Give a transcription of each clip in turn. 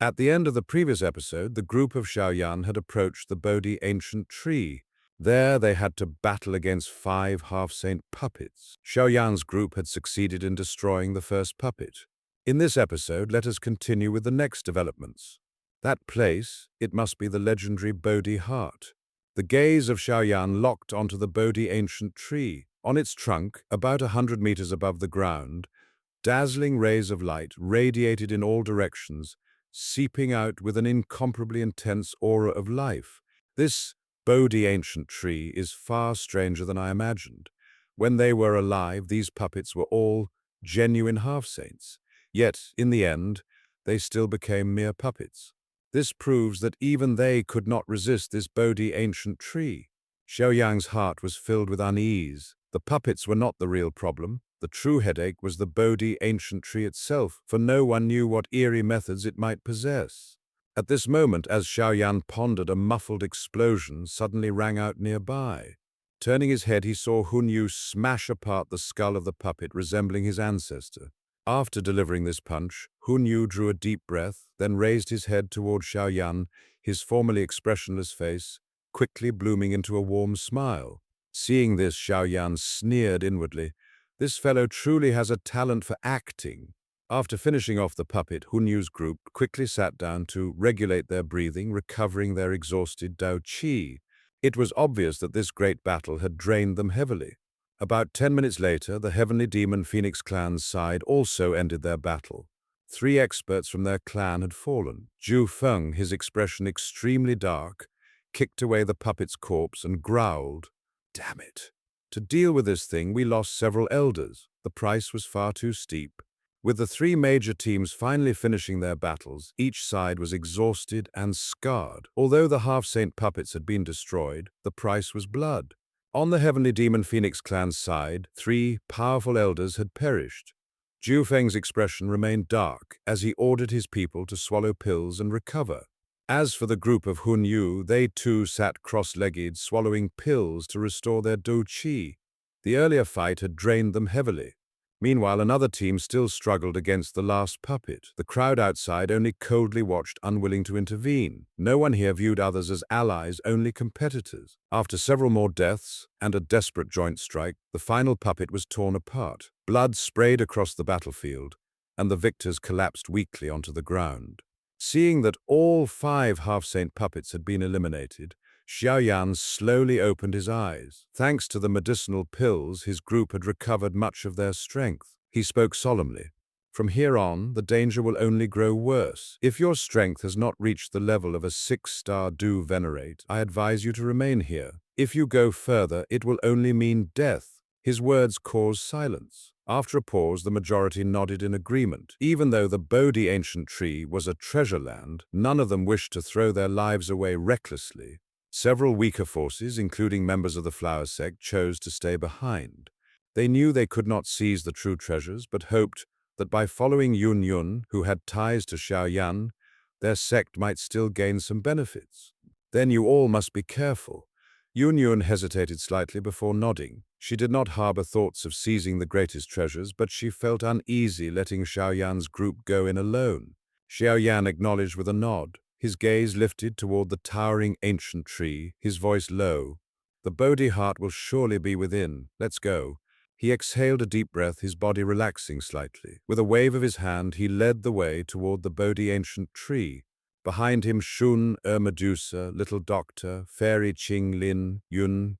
At the end of the previous episode, the group of Xiao Yan had approached the Bodhi Ancient Tree. There they had to battle against 5 half-saint puppets. Xiao Yan's group had succeeded in destroying the first puppet. In this episode, let us continue with the next developments. That place, it must be the legendary Bodhi Heart. The gaze of Xiao Yan locked onto the Bodhi Ancient Tree. On its trunk, about 100 meters above the ground, dazzling rays of light radiated in all directions, seeping out with an incomparably intense aura of life. This Bodhi Ancient Tree is far stranger than I imagined. When they were alive, these puppets were all genuine half-saints. Yet, in the end, they still became mere puppets. This proves that even they could not resist this Bodhi Ancient Tree. Xiao Yang's heart was filled with unease. The puppets were not the real problem. The true headache was the Bodhi Ancient Tree itself, for no one knew what eerie methods it might possess. At this moment, as Xiao Yan pondered, a muffled explosion suddenly rang out nearby. Turning his head, he saw Hun Yu smash apart the skull of the puppet resembling his ancestor. After delivering this punch, Hun Yu drew a deep breath, then raised his head toward Xiao Yan, his formerly expressionless face quickly blooming into a warm smile. Seeing this, Xiao Yan sneered inwardly. This fellow truly has a talent for acting. After finishing off the puppet, Hun Yu's group quickly sat down to regulate their breathing, recovering their exhausted Dao Qi. It was obvious that this great battle had drained them heavily. About 10 minutes later, the Heavenly Demon Phoenix clan's side also ended their battle. 3 experts from their clan had fallen. Feng, his expression extremely dark, kicked away the puppet's corpse and growled, "Damn it. To deal with this thing, we lost several elders. The price was far too steep." With the 3 major teams finally finishing their battles, each side was exhausted and scarred. Although the half-saint puppets had been destroyed, the price was blood. On the Heavenly Demon Phoenix clan's side, 3 powerful elders had perished. Feng's expression remained dark as he ordered his people to swallow pills and recover. As for the group of Hun Yu, they too sat cross-legged, swallowing pills to restore their Dou Qi. The earlier fight had drained them heavily. Meanwhile, another team still struggled against the last puppet. The crowd outside only coldly watched, unwilling to intervene. No one here viewed others as allies, only competitors. After several more deaths and a desperate joint strike, the final puppet was torn apart. Blood sprayed across the battlefield, and the victors collapsed weakly onto the ground. Seeing that all 5 half-saint puppets had been eliminated, Xiao Yan slowly opened his eyes. Thanks to the medicinal pills, his group had recovered much of their strength. He spoke solemnly. "From here on, the danger will only grow worse. If your strength has not reached the level of a 6-star Do Venerate, I advise you to remain here. If you go further, it will only mean death." His words caused silence. After a pause, the majority nodded in agreement. Even though the Bodhi Ancient Tree was a treasure land, none of them wished to throw their lives away recklessly. Several weaker forces, including members of the Flower Sect, chose to stay behind. They knew they could not seize the true treasures, but hoped that by following Yun, who had ties to Xiao Yan, their sect might still gain some benefits. "Then you all must be careful." Yun hesitated slightly before nodding. She did not harbor thoughts of seizing the greatest treasures, but she felt uneasy letting Xiao Yan's group go in alone. Xiao Yan acknowledged with a nod. His gaze lifted toward the towering ancient tree, his voice low. "The Bodhi heart will surely be within. Let's go." He exhaled a deep breath, his body relaxing slightly. With a wave of his hand, he led the way toward the Bodhi Ancient Tree. Behind him, Shun, Medusa, Little Doctor, Fairy Qing Lin, Yun,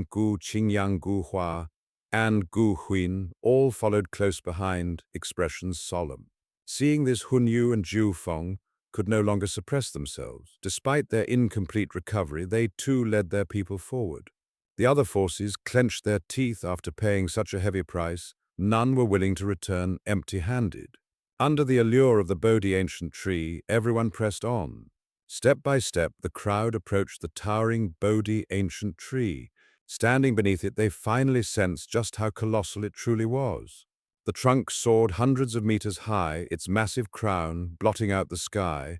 Gu, Qingyang Gu Hua, and Gu Huin all followed close behind, expressions solemn. Seeing this, Hun Yu and Feng could no longer suppress themselves. Despite their incomplete recovery, they too led their people forward. The other forces clenched their teeth after paying such a heavy price. None were willing to return empty-handed. Under the allure of the Bodhi Ancient Tree, everyone pressed on. Step by step, the crowd approached the towering Bodhi Ancient Tree. Standing beneath it, they finally sensed just how colossal it truly was. The trunk soared hundreds of meters high, its massive crown blotting out the sky,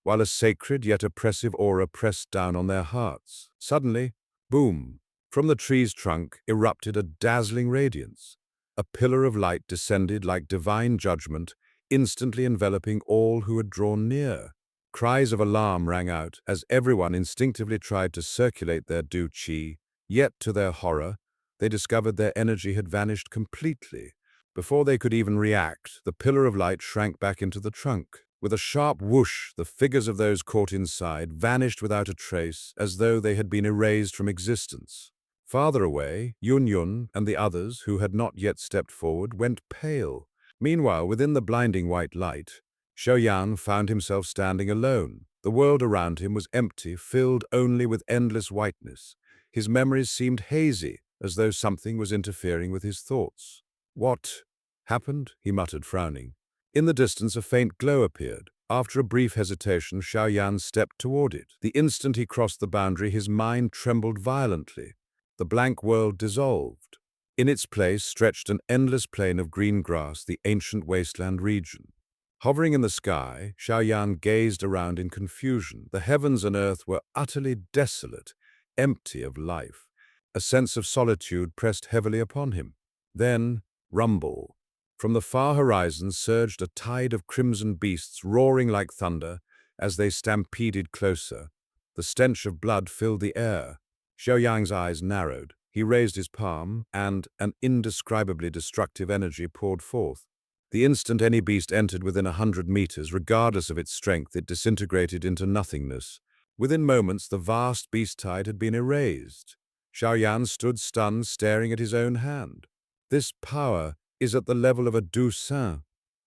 while a sacred yet oppressive aura pressed down on their hearts. Suddenly, boom! From the tree's trunk erupted a dazzling radiance. A pillar of light descended like divine judgment, instantly enveloping all who had drawn near. Cries of alarm rang out as everyone instinctively tried to circulate their Du Qi, yet to their horror, they discovered their energy had vanished completely. Before they could even react, the pillar of light shrank back into the trunk. With a sharp whoosh, the figures of those caught inside vanished without a trace, as though they had been erased from existence. Farther away, Yun Yun and the others, who had not yet stepped forward, went pale. Meanwhile, within the blinding white light, Xiao Yan found himself standing alone. The world around him was empty, filled only with endless whiteness. His memories seemed hazy, as though something was interfering with his thoughts. "What happened?" he muttered, frowning. In the distance, a faint glow appeared. After a brief hesitation, Xiao Yan stepped toward it. The instant he crossed the boundary, his mind trembled violently. The blank world dissolved. In its place stretched an endless plain of green grass, the ancient wasteland region. Hovering in the sky, Xiao Yan gazed around in confusion. The heavens and earth were utterly desolate, empty of life. A sense of solitude pressed heavily upon him. Then, rumble. From the far horizon surged a tide of crimson beasts roaring like thunder as they stampeded closer. The stench of blood filled the air. Xiao Yang's eyes narrowed. He raised his palm, and an indescribably destructive energy poured forth. The instant any beast entered within 100 meters, regardless of its strength, it disintegrated into nothingness. Within moments, the vast beast tide had been erased. Xiao Yan stood stunned, staring at his own hand. "This power is at the level of a Du Saint,"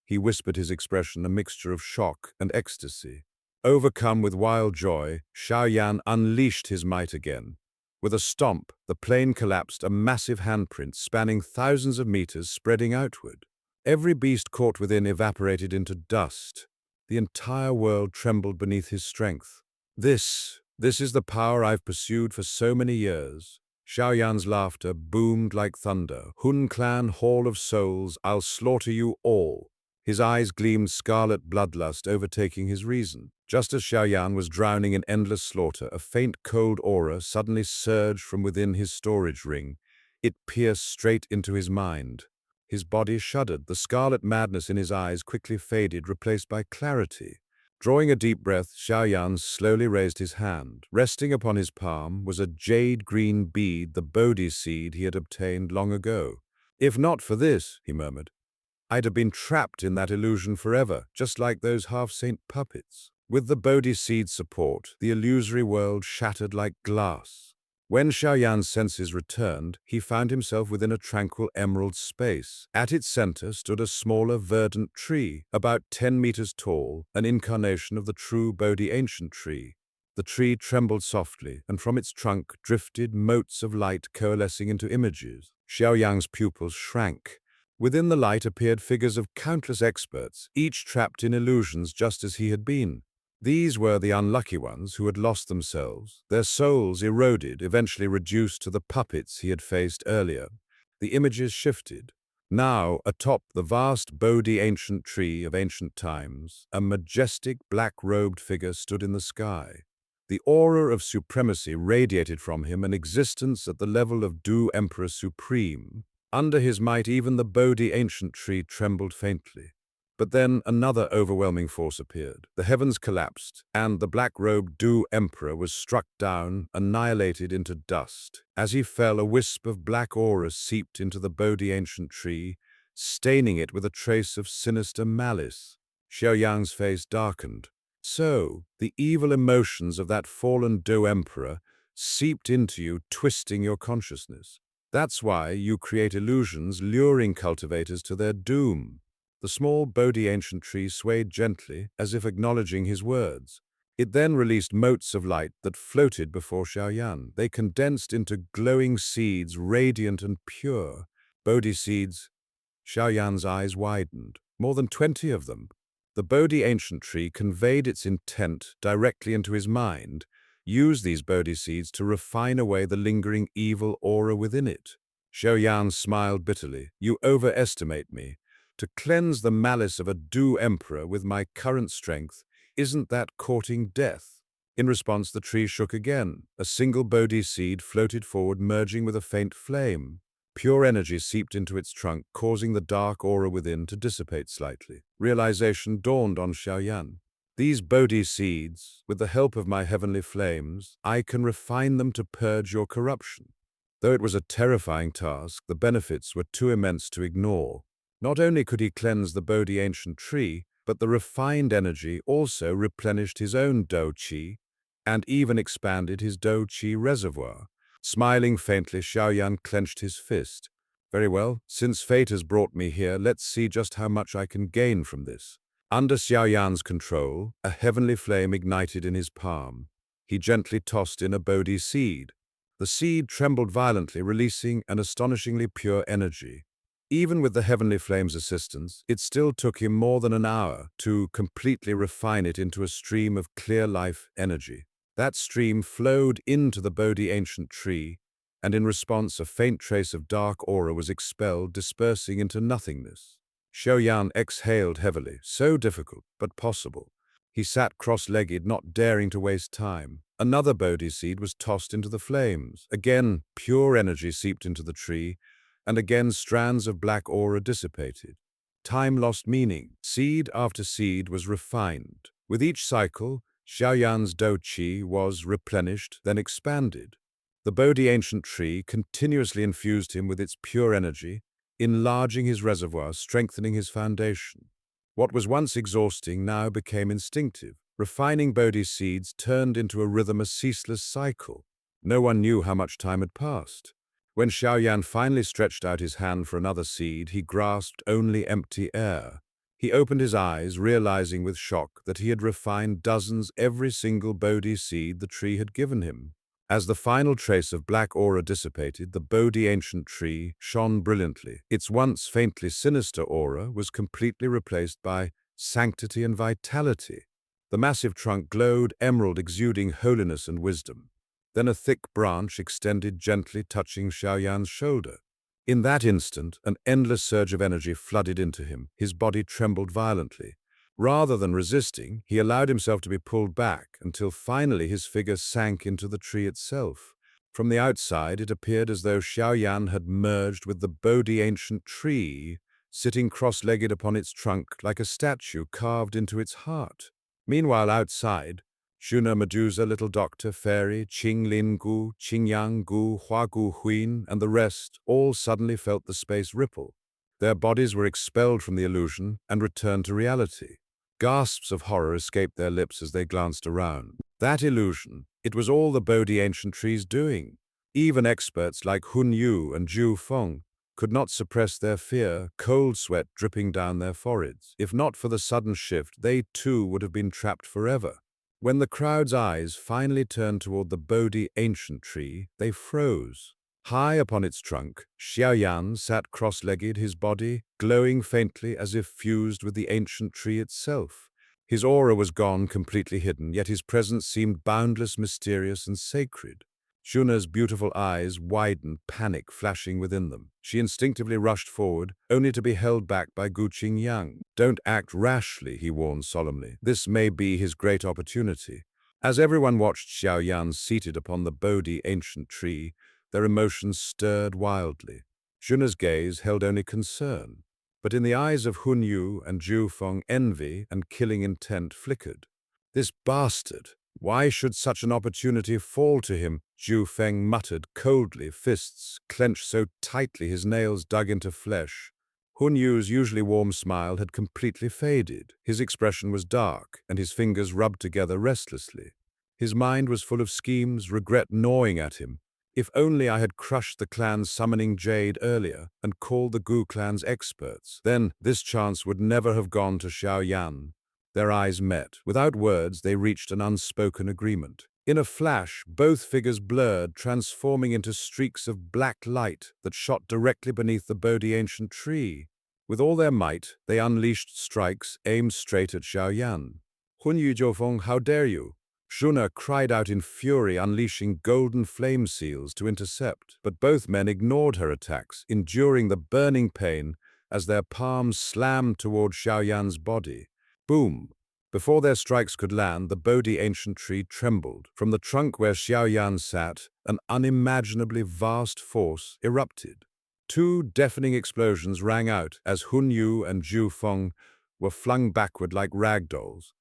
he whispered, his expression a mixture of shock and ecstasy. Overcome with wild joy, Xiao Yan unleashed his might again. With a stomp, the plain collapsed, a massive handprint spanning thousands of meters spreading outward. Every beast caught within evaporated into dust. The entire world trembled beneath his strength. This is the power I've pursued for so many years." Xiao Yan's laughter boomed like thunder. "Hun Clan, Hall of Souls, I'll slaughter you all." His eyes gleamed scarlet bloodlust, overtaking his reason. Just as Xiao Yan was drowning in endless slaughter, a faint cold aura suddenly surged from within his storage ring. It pierced straight into his mind. His body shuddered. The scarlet madness in his eyes quickly faded, replaced by clarity. Drawing a deep breath, Xiao Yan slowly raised his hand. Resting upon his palm was a jade-green bead, the Bodhi Seed he had obtained long ago. "If not for this," he murmured, "I'd have been trapped in that illusion forever, just like those half-saint puppets." With the Bodhi Seed's support, the illusory world shattered like glass. When Xiao Yan's senses returned, he found himself within a tranquil emerald space. At its center stood a smaller, verdant tree, about 10 meters tall, an incarnation of the true Bodhi Ancient Tree. The tree trembled softly, and from its trunk drifted motes of light coalescing into images. Xiao Yang's pupils shrank. Within the light appeared figures of countless experts, each trapped in illusions just as he had been. These were the unlucky ones who had lost themselves, their souls eroded, eventually reduced to the puppets he had faced earlier. The images shifted. Now, atop the vast Bodhi Ancient Tree of ancient times, a majestic black-robed figure stood in the sky. The aura of supremacy radiated from him, an existence at the level of Du Emperor Supreme. Under his might, even the Bodhi Ancient Tree trembled faintly. But then another overwhelming force appeared. The heavens collapsed, and the black-robed Du Emperor was struck down, annihilated into dust. As he fell, a wisp of black aura seeped into the Bodhi Ancient Tree, staining it with a trace of sinister malice. Xiao Yang's face darkened. So, the evil emotions of that fallen Du Emperor seeped into you, twisting your consciousness. That's why you create illusions, luring cultivators to their doom. The small Bodhi Ancient Tree swayed gently, as if acknowledging his words. It then released motes of light that floated before Xiao Yan. They condensed into glowing seeds, radiant and pure. Bodhi Seeds. Xiao Yan's eyes widened. More than 20 of them. The Bodhi Ancient Tree conveyed its intent directly into his mind. Use these Bodhi Seeds to refine away the lingering evil aura within it. Xiao Yan smiled bitterly. "You overestimate me. To cleanse the malice of a Du Emperor with my current strength, isn't that courting death?" In response, the tree shook again. A single Bodhi Seed floated forward, merging with a faint flame. Pure energy seeped into its trunk, causing the dark aura within to dissipate slightly. Realization dawned on Xiao Yan. These Bodhi Seeds, with the help of my heavenly flames, I can refine them to purge your corruption. Though it was a terrifying task, the benefits were too immense to ignore. Not only could he cleanse the Bodhi Ancient Tree, but the refined energy also replenished his own Do Qi and even expanded his Do Qi reservoir. Smiling faintly, Xiao Yan clenched his fist. Very well, since fate has brought me here, let's see just how much I can gain from this. Under Xiao Yan's control, a heavenly flame ignited in his palm. He gently tossed in a Bodhi seed. The seed trembled violently, releasing an astonishingly pure energy. Even with the heavenly flame's assistance, it still took him more than an hour to completely refine it into a stream of clear life energy. That stream flowed into the Bodhi Ancient Tree, and in response a faint trace of dark aura was expelled, dispersing into nothingness. Xiao Yan exhaled heavily, so difficult, but possible. He sat cross-legged, not daring to waste time. Another Bodhi seed was tossed into the flames. Again, pure energy seeped into the tree, and again strands of black aura dissipated. Time lost meaning. Seed after seed was refined. With each cycle, Xiao Yan's Do Qi was replenished, then expanded. The Bodhi Ancient Tree continuously infused him with its pure energy, enlarging his reservoir, strengthening his foundation. What was once exhausting now became instinctive. Refining Bodhi seeds turned into a rhythm, a ceaseless cycle. No one knew how much time had passed. When Xiao Yan finally stretched out his hand for another seed, he grasped only empty air. He opened his eyes, realizing with shock that he had refined dozens every single Bodhi seed the tree had given him. As the final trace of black aura dissipated, the Bodhi Ancient Tree shone brilliantly. Its once faintly sinister aura was completely replaced by sanctity and vitality. The massive trunk glowed emerald, exuding holiness and wisdom. Then a thick branch extended, gently touching Xiao Yan's shoulder. In that instant, an endless surge of energy flooded into him. His body trembled violently. Rather than resisting, he allowed himself to be pulled back until finally his figure sank into the tree itself. From the outside, it appeared as though Xiao Yan had merged with the Bodhi Ancient Tree, sitting cross-legged upon its trunk like a statue carved into its heart. Meanwhile, outside, Shuna Medusa, Little Doctor, Fairy, Qing Lin Gu, Qing Yang Gu, Hua Gu Huin, and the rest all suddenly felt the space ripple. Their bodies were expelled from the illusion and returned to reality. Gasps of horror escaped their lips as they glanced around. That illusion, it was all the Bodhi Ancient Tree's doing. Even experts like Hun Yu and Zhu Feng could not suppress their fear, cold sweat dripping down their foreheads. If not for the sudden shift, they too would have been trapped forever. When the crowd's eyes finally turned toward the Bodhi Ancient Tree, they froze. High upon its trunk, Xiao Yan sat cross-legged, his body glowing faintly as if fused with the ancient tree itself. His aura was gone, completely hidden, yet his presence seemed boundless, mysterious, and sacred. Shuna's beautiful eyes widened, panic flashing within them. She instinctively rushed forward, only to be held back by Gu Qingyang. "Don't act rashly," he warned solemnly. "This may be his great opportunity." As everyone watched Xiao Yan seated upon the Bodhi Ancient Tree, their emotions stirred wildly. Shuna's gaze held only concern, but in the eyes of Hun Yu and Zhu Feng, envy and killing intent flickered. "This bastard! Why should such an opportunity fall to him?" Zhu Feng muttered coldly, fists clenched so tightly his nails dug into flesh. Hun Yu's usually warm smile had completely faded. His expression was dark, and his fingers rubbed together restlessly. His mind was full of schemes, regret gnawing at him. If only I had crushed the clan's summoning jade earlier and called the Gu clan's experts, then this chance would never have gone to Xiao Yan. Their eyes met. Without words, they reached an unspoken agreement. In a flash, both figures blurred, transforming into streaks of black light that shot directly beneath the Bodhi Ancient Tree. With all their might, they unleashed strikes aimed straight at Xiao Yan. "Hun Yu Jiufeng, how dare you!" Shuna cried out in fury, unleashing golden flame seals to intercept. But both men ignored her attacks, enduring the burning pain as their palms slammed toward Xiao Yan's body. Boom! Before their strikes could land, the Bodhi Ancient Tree trembled. From the trunk where Xiao Yan sat, an unimaginably vast force erupted. Two deafening explosions rang out as Hun Yu and Zhu Feng were flung backward like rag dolls.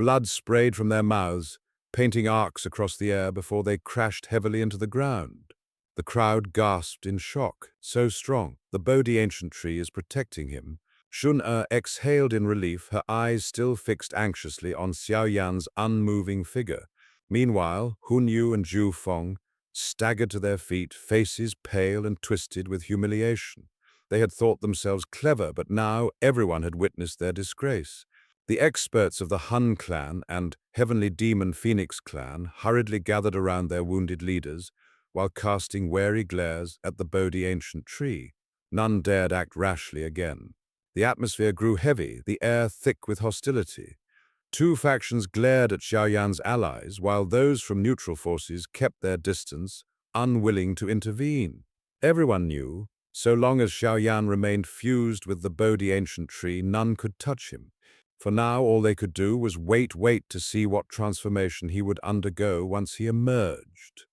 Blood sprayed from their mouths, painting arcs across the air before they crashed heavily into the ground. The crowd gasped in shock. So strong. The Bodhi Ancient Tree is protecting him. Shun-Er exhaled in relief, her eyes still fixed anxiously on Xiao Yan's unmoving figure. Meanwhile, Hun Yu and Zhu Feng staggered to their feet, faces pale and twisted with humiliation. They had thought themselves clever, but now everyone had witnessed their disgrace. The experts of the Hun clan and Heavenly Demon Phoenix clan hurriedly gathered around their wounded leaders, while casting wary glares at the Bodhi Ancient Tree. None dared act rashly again. The atmosphere grew heavy, the air thick with hostility. Two factions glared at Xiao Yan's allies, while those from neutral forces kept their distance, unwilling to intervene. Everyone knew, so long as Xiao Yan remained fused with the Bodhi Ancient Tree, none could touch him. For now, all they could do was wait to see what transformation he would undergo once he emerged.